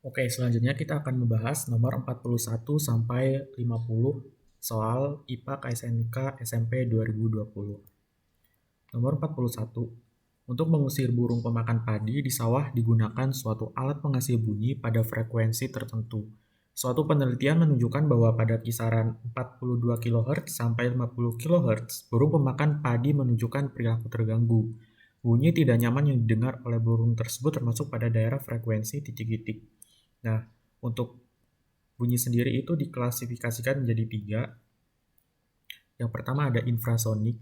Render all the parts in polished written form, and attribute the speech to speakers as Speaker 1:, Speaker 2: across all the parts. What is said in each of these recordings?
Speaker 1: Oke, selanjutnya kita akan membahas nomor 41 sampai 50 soal IPA KSNK SMP 2020. Nomor 41. Untuk mengusir burung pemakan padi di sawah digunakan suatu alat penghasil bunyi pada frekuensi tertentu. Suatu penelitian menunjukkan bahwa pada kisaran 42 kHz sampai 50 kHz, burung pemakan padi menunjukkan perilaku terganggu. Bunyi tidak nyaman yang didengar oleh burung tersebut termasuk pada daerah frekuensi titik-titik. Nah, untuk bunyi sendiri itu diklasifikasikan menjadi 3. Yang pertama ada infrasonik.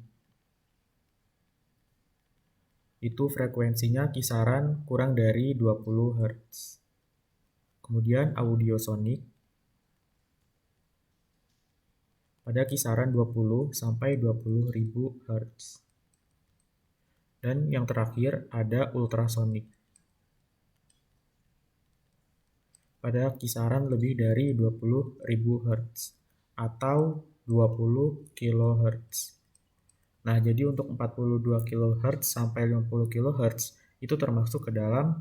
Speaker 1: Itu frekuensinya kisaran kurang dari 20 Hz. Kemudian audiosonik pada kisaran 20 sampai 20.000 Hz. Dan yang terakhir ada ultrasonik pada kisaran lebih dari 20.000 Hz atau 20 kHz. Nah, jadi untuk 42 kHz sampai 50 kHz itu termasuk ke dalam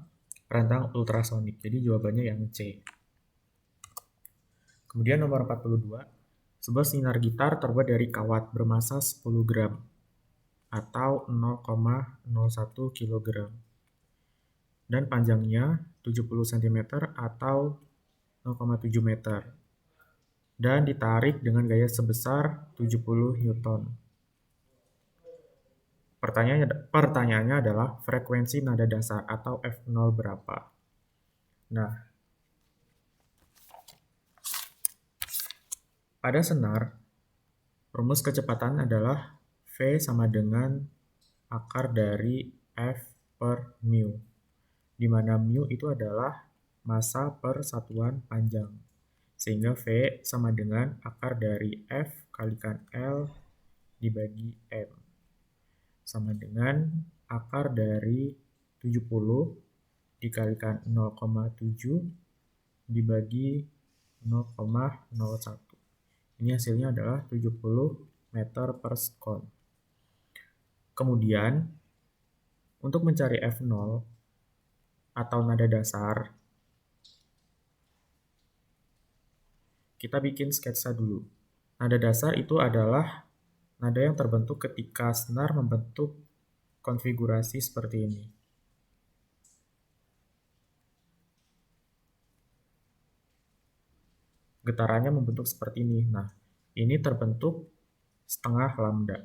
Speaker 1: rentang ultrasonik. Jadi jawabannya yang C. Kemudian nomor 42. Sebuah sinar gitar terbuat dari kawat bermassa 10 gram atau 0,01 kg dan panjangnya 70 cm atau 0,7 meter dan ditarik dengan gaya sebesar 70 Newton. Pertanyaannya adalah frekuensi nada dasar atau F0 berapa? Nah, pada senar, rumus kecepatan adalah V sama dengan akar dari F per mu, di mana mu itu adalah massa per satuan panjang. Sehingga V sama dengan akar dari F kalikan L dibagi M. Sama dengan akar dari 70 dikalikan 0,7 dibagi 0,01. Ini hasilnya adalah 70 meter per sekon. Kemudian, untuk mencari F0 atau nada dasar, kita bikin sketsa dulu. Nada dasar itu adalah nada yang terbentuk ketika senar membentuk konfigurasi seperti ini. Getarannya membentuk seperti ini. Nah, ini terbentuk setengah lambda.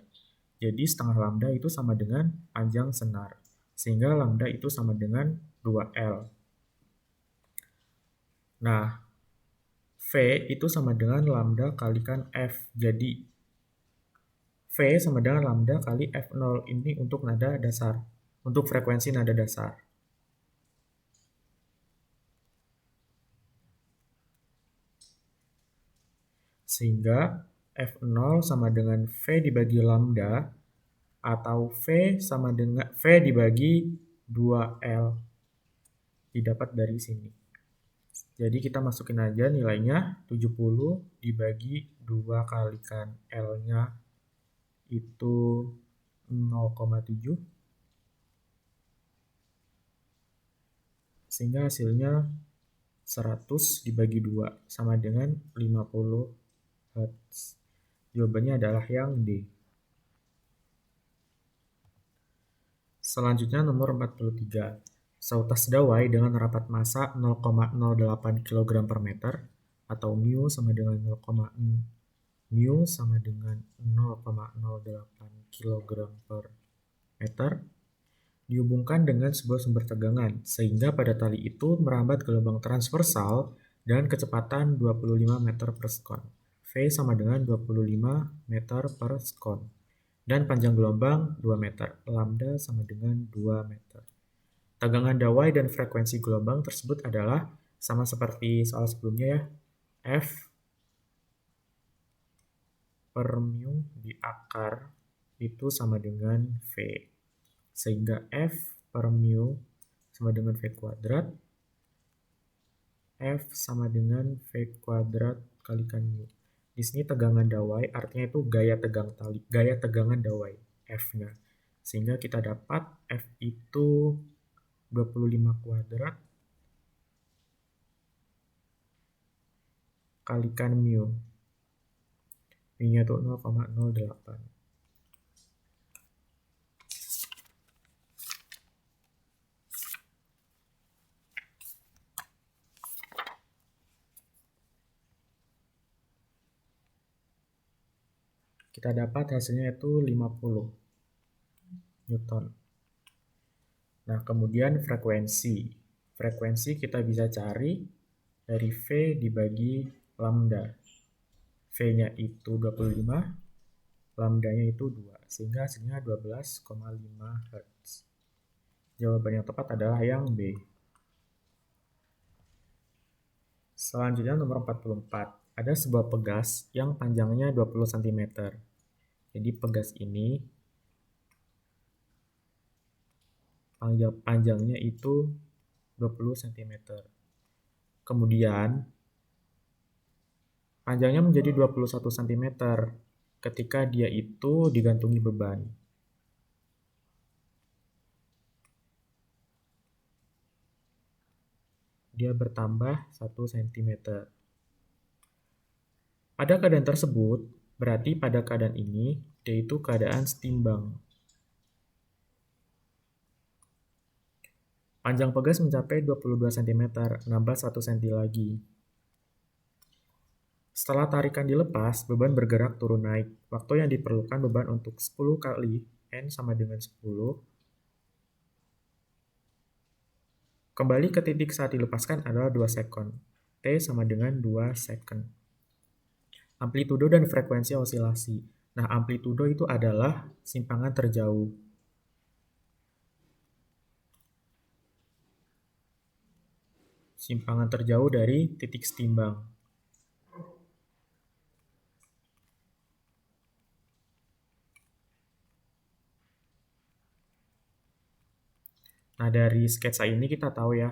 Speaker 1: Jadi setengah lambda itu sama dengan panjang senar. Sehingga lambda itu sama dengan 2L. Nah, V itu sama dengan lambda kalikan F. Jadi, V sama dengan lambda kali F0. Ini untuk nada dasar. Untuk frekuensi nada dasar. Sehingga F0 sama dengan V dibagi lambda atau V sama dengan V dibagi 2L. Didapat dari sini. Jadi kita masukin aja nilainya 70 dibagi 2 kalikan L-nya itu 0,7. Sehingga hasilnya 100 dibagi 2 sama dengan 50 Hz. Jawabannya adalah yang D. Selanjutnya nomor 43. Seutas dawai dengan rapat massa 0,08 kg per meter atau mu sama dengan 0,08 kg per meter dihubungkan dengan sebuah sumber tegangan sehingga pada tali itu merambat gelombang transversal dengan kecepatan 25 meter per sekon. V sama dengan 25 meter per sekon. Dan panjang gelombang 2 meter. Lambda sama dengan 2 meter. Tegangan dawai dan frekuensi gelombang tersebut adalah sama seperti soal sebelumnya ya. F per mu di akar itu sama dengan V. Sehingga F per mu sama dengan V kuadrat. F sama dengan V kuadrat kalikan mu. Di sini tegangan dawai artinya itu gaya tegang tali, gaya tegangan dawai F-nya. Sehingga kita dapat F itu 25 kuadrat kalikan mu. Mu-nya itu 0,08. Kita dapat hasilnya itu 50 Newton. Nah, kemudian frekuensi. Frekuensi kita bisa cari dari V dibagi lambda. V-nya itu 25, lambdanya itu 2, sehingga hasilnya 12,5 Hz. Jawaban yang tepat adalah yang B. Selanjutnya nomor 44. Ada sebuah pegas yang panjangnya 20 cm. Jadi pegas ini panjangnya itu 20 cm. Kemudian panjangnya menjadi 21 cm ketika dia itu digantungi beban. Dia bertambah 1 cm. Pada keadaan tersebut, berarti pada keadaan ini, dia itu keadaan setimbang. Panjang pegas mencapai 22 cm, nambah 1 cm lagi. Setelah tarikan dilepas, beban bergerak turun naik. Waktu yang diperlukan beban untuk 10 kali N sama dengan 10. Kembali ke titik saat dilepaskan adalah 2 second. T sama dengan 2 second. Amplitudo dan frekuensi osilasi. Nah, amplitudo itu adalah simpangan terjauh. Simpangan terjauh dari titik setimbang. Nah, dari sketsa ini kita tahu ya,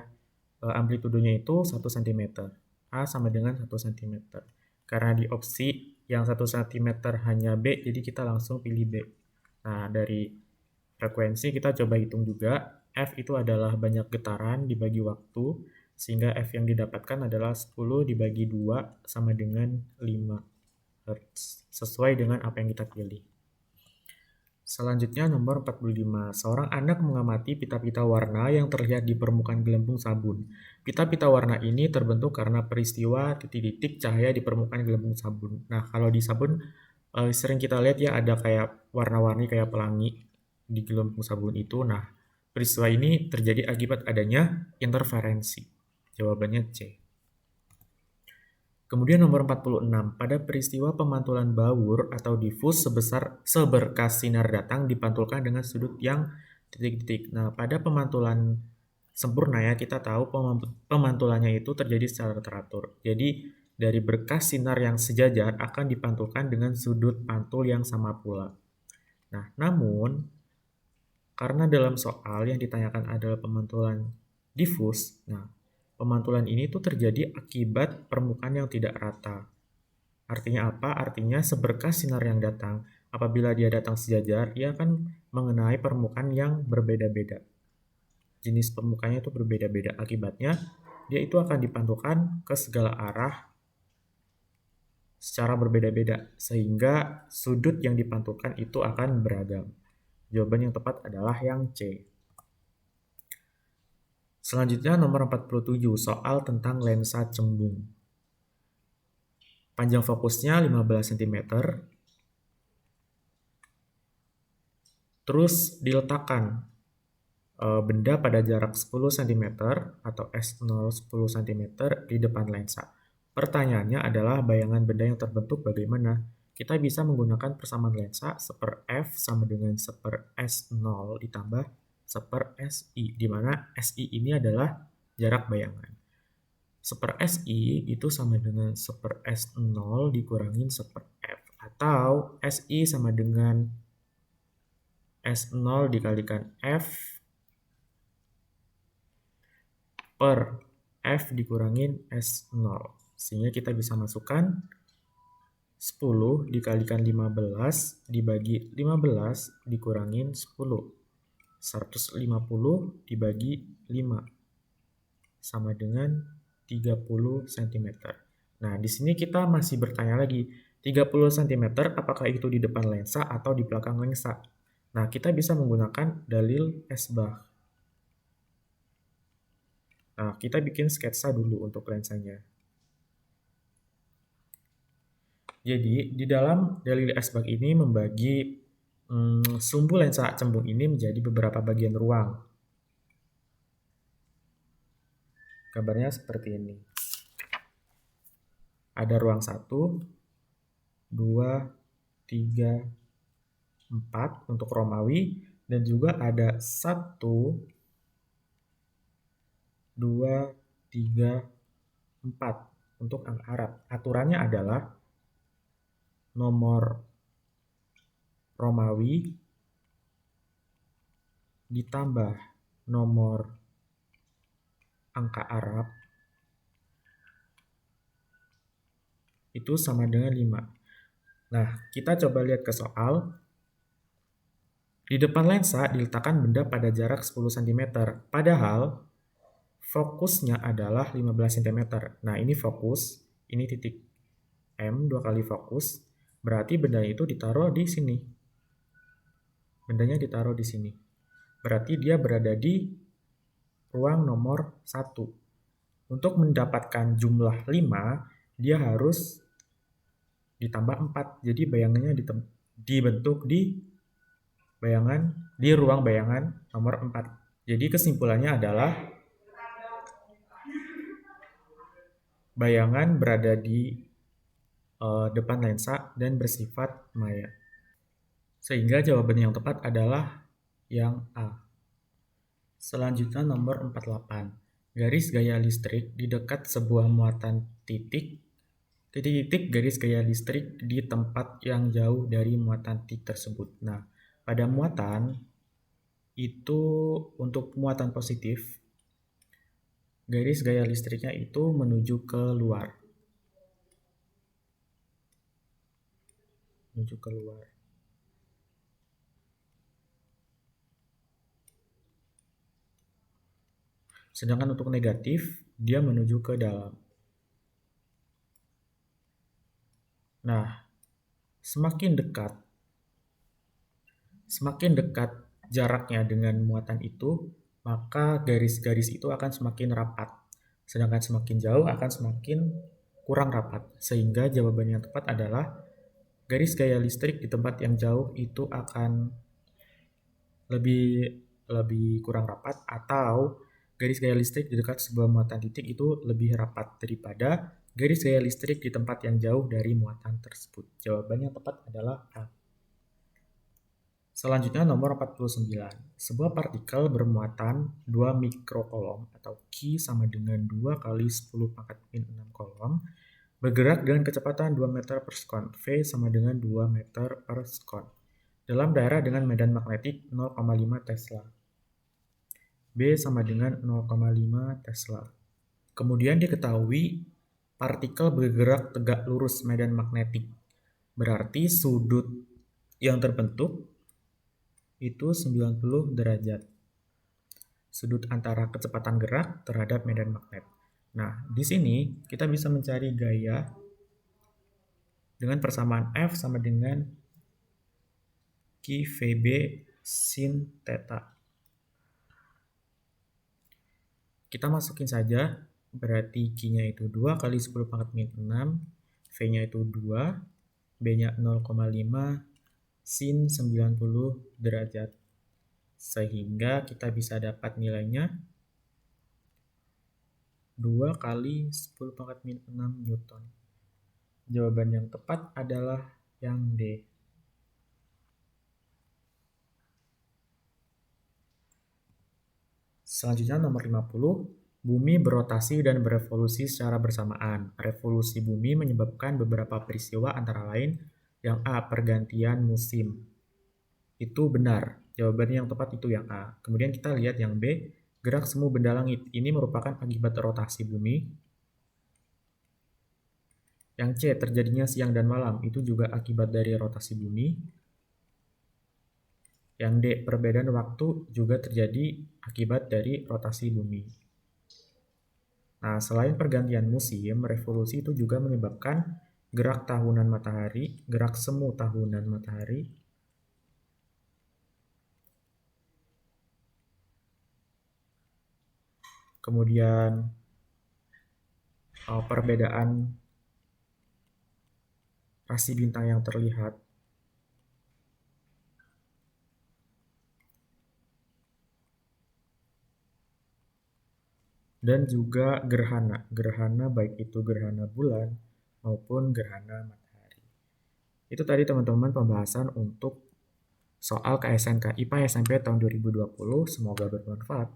Speaker 1: amplitudonya itu 1 cm. A sama dengan 1 cm. Karena di opsi yang 1 cm hanya B, jadi kita langsung pilih B. Nah, dari frekuensi kita coba hitung juga. F itu adalah banyak getaran dibagi waktu, sehingga F yang didapatkan adalah 10 dibagi 2 sama dengan 5 Hz. Sesuai dengan apa yang kita pilih. Selanjutnya nomor 45. Seorang anak mengamati pita-pita warna yang terlihat di permukaan gelembung sabun. Pita-pita warna ini terbentuk karena peristiwa titik-titik cahaya di permukaan gelembung sabun. Nah, kalau di sabun sering kita lihat ya ada kayak warna-warni kayak pelangi di gelembung sabun itu. Nah, peristiwa ini terjadi akibat adanya interferensi. Jawabannya C. Kemudian nomor 46, pada peristiwa pemantulan baur atau difus seberkas sinar datang dipantulkan dengan sudut yang titik-titik. Nah, pada pemantulan sempurna ya, kita tahu pemantulannya itu terjadi secara teratur. Jadi, dari berkas sinar yang sejajar akan dipantulkan dengan sudut pantul yang sama pula. Nah, namun, karena dalam soal yang ditanyakan adalah pemantulan difus, nah, pemantulan ini tuh terjadi akibat permukaan yang tidak rata. Artinya apa? Artinya seberkas sinar yang datang, apabila dia datang sejajar, ia akan mengenai permukaan yang berbeda-beda. Jenis permukaannya itu berbeda-beda. Akibatnya, dia itu akan dipantulkan ke segala arah secara berbeda-beda, sehingga sudut yang dipantulkan itu akan beragam. Jawaban yang tepat adalah yang C. Selanjutnya nomor 47, soal tentang lensa cembung. Panjang fokusnya 15 cm. Terus diletakkan benda pada jarak 10 cm atau S0 10 cm di depan lensa. Pertanyaannya adalah bayangan benda yang terbentuk bagaimana? Kita bisa menggunakan persamaan lensa 1/F sama dengan 1/S0 ditambah 1/SI, di mana SI ini adalah jarak bayangan. 1/SI itu sama dengan 1/S0 dikurangin 1/F, atau SI sama dengan S0 dikalikan F per F dikurangin S0. Sehingga kita bisa masukkan 10 dikalikan 15 dibagi 15 dikurangin 10. 150 dibagi 5 sama dengan 30 cm. Nah, di sini kita masih bertanya lagi, 30 cm apakah itu di depan lensa atau di belakang lensa? Nah, kita bisa menggunakan dalil S-bar. Nah, kita bikin sketsa dulu untuk lensanya. Jadi, di dalam dalil S-bar ini membagi sumbu lensa cembung ini menjadi beberapa bagian ruang. Gambarnya seperti ini. Ada ruang 1, 2, 3, 4 untuk Romawi, dan juga ada 1, 2, 3, 4 untuk angka Arab. Aturannya adalah nomor Romawi ditambah nomor angka Arab itu sama dengan 5. Nah, kita coba lihat ke soal. Di depan lensa diletakkan benda pada jarak 10 cm, padahal fokusnya adalah 15 cm. Nah, ini fokus, ini titik M, 2 kali fokus, berarti benda itu ditaruh di sini. Bendanya ditaruh di sini. Berarti dia berada di ruang nomor 1. Untuk mendapatkan jumlah 5, dia harus ditambah 4. Jadi bayangannya dibentuk di ruang bayangan nomor 4. Jadi kesimpulannya adalah bayangan berada di depan lensa dan bersifat maya. Sehingga jawaban yang tepat adalah yang A. Selanjutnya nomor 48. Garis gaya listrik di dekat sebuah muatan titik garis gaya listrik di tempat yang jauh dari muatan titik tersebut. Nah, pada muatan itu untuk muatan positif, garis gaya listriknya itu menuju ke luar. Sedangkan untuk negatif, dia menuju ke dalam. Nah, semakin dekat jaraknya dengan muatan itu, maka garis-garis itu akan semakin rapat. Sedangkan semakin jauh akan semakin kurang rapat. Sehingga jawaban yang tepat adalah garis gaya listrik di tempat yang jauh itu akan lebih kurang rapat, atau garis gaya listrik di dekat sebuah muatan titik itu lebih rapat daripada garis gaya listrik di tempat yang jauh dari muatan tersebut. Jawaban yang tepat adalah A. Selanjutnya nomor 49. Sebuah partikel bermuatan 2 mikrokolom atau Q sama dengan 2 kali 10 pangkat min 6 kolom bergerak dengan kecepatan 2 meter per sekon. V sama dengan 2 meter per sekon. Dalam daerah dengan medan magnetik 0,5 Tesla. B sama dengan 0,5 Tesla. Kemudian diketahui partikel bergerak tegak lurus medan magnetik. Berarti sudut yang terbentuk itu 90 derajat. Sudut antara kecepatan gerak terhadap medan magnet. Nah, di sini kita bisa mencari gaya dengan persamaan F sama dengan Q VB sin theta. Kita masukin saja, berarti Q-nya itu 2 kali 10 pangkat min 6, V-nya itu 2, B-nya 0,5, sin 90 derajat. Sehingga kita bisa dapat nilainya 2 kali 10 pangkat min 6 Newton. Jawaban yang tepat adalah yang D. Selanjutnya nomor 50. Bumi berotasi dan berevolusi secara bersamaan. Revolusi bumi menyebabkan beberapa peristiwa antara lain yang A. Pergantian musim. Itu benar. Jawabannya yang tepat itu yang A. Kemudian kita lihat yang B. Gerak semu benda langit. Ini merupakan akibat rotasi bumi. Yang C. Terjadinya siang dan malam. Itu juga akibat dari rotasi bumi. Yang D. Perbedaan waktu juga terjadi akibat dari rotasi bumi. Nah, selain pergantian musim, revolusi itu juga menyebabkan gerak tahunan matahari, gerak semu tahunan matahari, kemudian perbedaan rasi bintang yang terlihat, dan juga gerhana. Gerhana baik itu gerhana bulan maupun gerhana matahari. Itu tadi teman-teman pembahasan untuk soal KSNK IPA SMP tahun 2020. Semoga bermanfaat.